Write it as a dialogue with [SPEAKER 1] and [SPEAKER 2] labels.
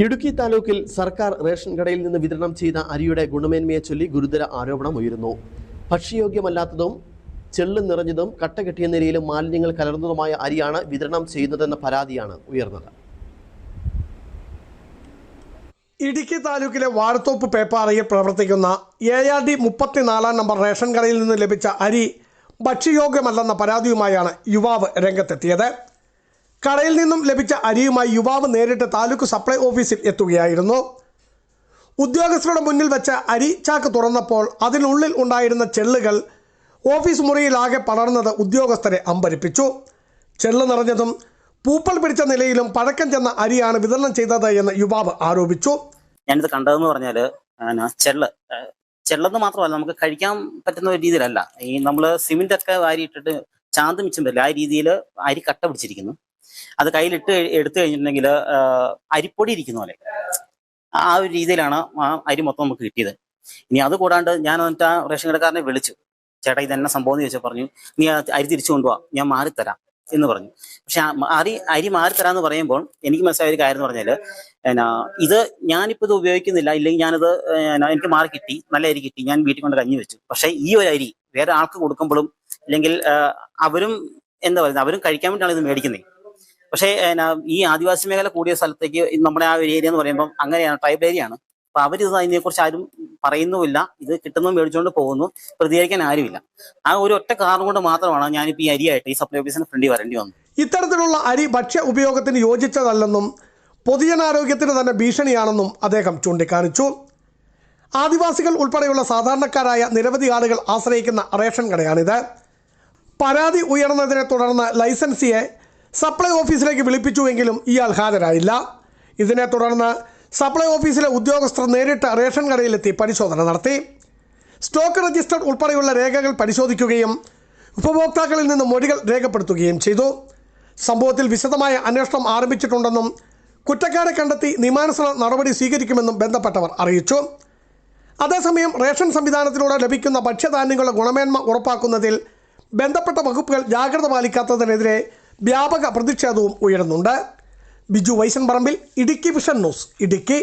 [SPEAKER 1] ഇടുക്കി താലൂക്കിൽ സർക്കാർ റേഷൻ കടയിൽ നിന്ന് വിതരണം ചെയ്ത അരിയുടെ ഗുണമേന്മയെ ചൊല്ലി ഗുരുതര ആരോപണം ഉയരുന്നു. ഭക്ഷ്യയോഗ്യമല്ലാത്തതും ചെള്ളു നിറഞ്ഞതും കട്ടകെട്ടിയ നിലയിലും മാലിന്യങ്ങൾ കലർന്നതുമായ അരിയാണ് വിതരണം ചെയ്യുന്നതെന്ന പരാതിയാണ് ഉയർന്നത്.
[SPEAKER 2] ഇടുക്കി താലൂക്കിലെ വാഴത്തോപ്പ് പേപ്പാറയിൽ പ്രവർത്തിക്കുന്ന ARD 34 നമ്പർ റേഷൻ കടയിൽ നിന്ന് ലഭിച്ച അരി ഭക്ഷ്യയോഗ്യമല്ലെന്ന പരാതിയുമായാണ് യുവാവ് രംഗത്തെത്തിയത്. കടയിൽ നിന്നും ലഭിച്ച അരിയുമായി യുവാവ് നേരിട്ട് താലൂക്ക് സപ്ലൈ ഓഫീസിൽ എത്തുകയായിരുന്നു. ഉദ്യോഗസ്ഥരുടെ മുന്നിൽ വെച്ച അരി ചാക്ക് തുറന്നപ്പോൾ അതിനുള്ളിൽ ഉണ്ടായിരുന്ന ചെള്ളുകൾ ഓഫീസ് മുറിയിലാകെ പടർന്നത് ഉദ്യോഗസ്ഥരെ അമ്പരിപ്പിച്ചു. ചെള്ളു നിറഞ്ഞതും പൂപ്പൽ പിടിച്ച നിലയിലും പഴക്കം ചെന്ന അരിയാണ് വിതരണം ചെയ്തത് എന്ന് യുവാവ് ആരോപിച്ചു.
[SPEAKER 3] ഞാനിത് കണ്ടതെന്ന് പറഞ്ഞാൽ ചെള്ളെന്ന് മാത്രമല്ല, നമുക്ക് കഴിക്കാൻ പറ്റുന്ന ഒരു രീതിയിലല്ല. ഈ നമ്മൾ സിമെന്റ് ഒക്കെ വാരിയിട്ടിട്ട് ചാന്ത് മിച്ചം വരില്ല, ആ രീതിയിൽ അരി കട്ട പിടിച്ചിരിക്കുന്നു. അത് കയ്യിലിട്ട് എടുത്തു കഴിഞ്ഞിട്ടുണ്ടെങ്കിൽ അരിപ്പൊടി ഇരിക്കുന്ന പോലെ ആ ഒരു രീതിയിലാണ് ആ അരി മൊത്തം നമുക്ക് കിട്ടിയത്. ഇനി അത് കൂടാണ്ട് ഞാൻ എന്നിട്ട് ആ റേഷൻ കടക്കാരനെ വിളിച്ചു, ചേട്ടാ ഇതെന്നെ സംഭവം എന്ന് ചോദിച്ചാൽ പറഞ്ഞു, നീ അരി തിരിച്ചു കൊണ്ടുപോവാ, ഞാൻ മാറിത്തരാം എന്ന് പറഞ്ഞു. പക്ഷെ അരി മാറിത്തരാന്ന് പറയുമ്പോൾ എനിക്ക് മനസ്സിലായ ഒരു കാര്യം എന്ന് പറഞ്ഞാൽ, ഇത് ഞാനിപ്പോൾ ഇത് ഉപയോഗിക്കുന്നില്ല, ഇല്ലെങ്കിൽ ഞാനിത് എനിക്ക് മാറി കിട്ടി, നല്ല അരി കിട്ടി, ഞാൻ വീട്ടിൽ കൊണ്ട് കഞ്ഞി വെച്ചു. പക്ഷെ ഈ ഒരു അരി വേറെ ആൾക്ക് കൊടുക്കുമ്പോഴും അല്ലെങ്കിൽ അവരും എന്താ പറയുന്നത്, അവരും കഴിക്കാൻ വേണ്ടിയാണ് ഇത് മേടിക്കുന്നത്. പക്ഷേ ഈ ആദിവാസി മേഖല കൂടിയ സ്ഥലത്തേക്ക് നമ്മുടെ ആ ഒരു ഏരിയ എന്ന് പറയുമ്പോൾ അങ്ങനെയാണ്, ട്രൈബൽ ഏരിയയാണ്. അപ്പൊ അവരിത് അതിനെക്കുറിച്ച് ആരും പറയുന്നുമില്ല, ഇത് കിട്ടുന്നതും മേടിച്ചുകൊണ്ട് പോകുന്നു, പ്രതികരിക്കാൻ ആരുമില്ല. ആ ഒരു ഒറ്റ കാരണം കൊണ്ട് മാത്രമാണ് ഞാനിപ്പോൾ ഈ അരിയായിട്ട് ഈ സപ്ലൈ ഓഫീസിന് ഫ്രണ്ടിൽ വരേണ്ടി വന്നത്.
[SPEAKER 2] ഇത്തരത്തിലുള്ള അരി ഭക്ഷ്യ ഉപയോഗത്തിന് യോജിച്ചതല്ലെന്നും പൊതുജനാരോഗ്യത്തിന് തന്നെ ഭീഷണിയാണെന്നും അദ്ദേഹം ചൂണ്ടിക്കാണിച്ചു. ആദിവാസികൾ ഉൾപ്പെടെയുള്ള സാധാരണക്കാരായ നിരവധി ആളുകൾ ആശ്രയിക്കുന്ന റേഷൻ കടയാണിത്. പരാതി ഉയർന്നതിനെ തുടർന്ന് ലൈസൻസിയെ സപ്ലൈ ഓഫീസിലേക്ക് വിളിപ്പിച്ചുവെങ്കിലും ഇയാൾ ഹാജരായില്ല. ഇതിനെ തുടർന്ന് സപ്ലൈ ഓഫീസിലെ ഉദ്യോഗസ്ഥർ നേരിട്ട് റേഷൻ കടയിലെത്തി പരിശോധന നടത്തി. സ്റ്റോക്ക് രജിസ്റ്റർ ഉൾപ്പെടെയുള്ള രേഖകൾ പരിശോധിക്കുകയും ഉപഭോക്താക്കളിൽ നിന്ന് മൊഴികൾ രേഖപ്പെടുത്തുകയും ചെയ്തു. സംഭവത്തിൽ വിശദമായ അന്വേഷണം ആരംഭിച്ചിട്ടുണ്ടെന്നും കുറ്റക്കാരെ കണ്ടെത്തി നിയമാനുസൃത നടപടി സ്വീകരിക്കുമെന്നും ബന്ധപ്പെട്ടവർ അറിയിച്ചു. അതേസമയം റേഷൻ സംവിധാനത്തിലൂടെ ലഭിക്കുന്ന ഭക്ഷ്യധാന്യങ്ങളുടെ ഗുണമേന്മ ഉറപ്പാക്കുന്നതിൽ ബന്ധപ്പെട്ട വകുപ്പുകൾ ജാഗ്രത പാലിക്കാത്തതിനെതിരെ വ്യാപക പ്രതിഷേധവും ഉയരുന്നുണ്ട്. ബിജു വൈശൻ പറമ്പിൽ, ഇടുക്കി വിഷൻ ന്യൂസ്, ഇടുക്കി.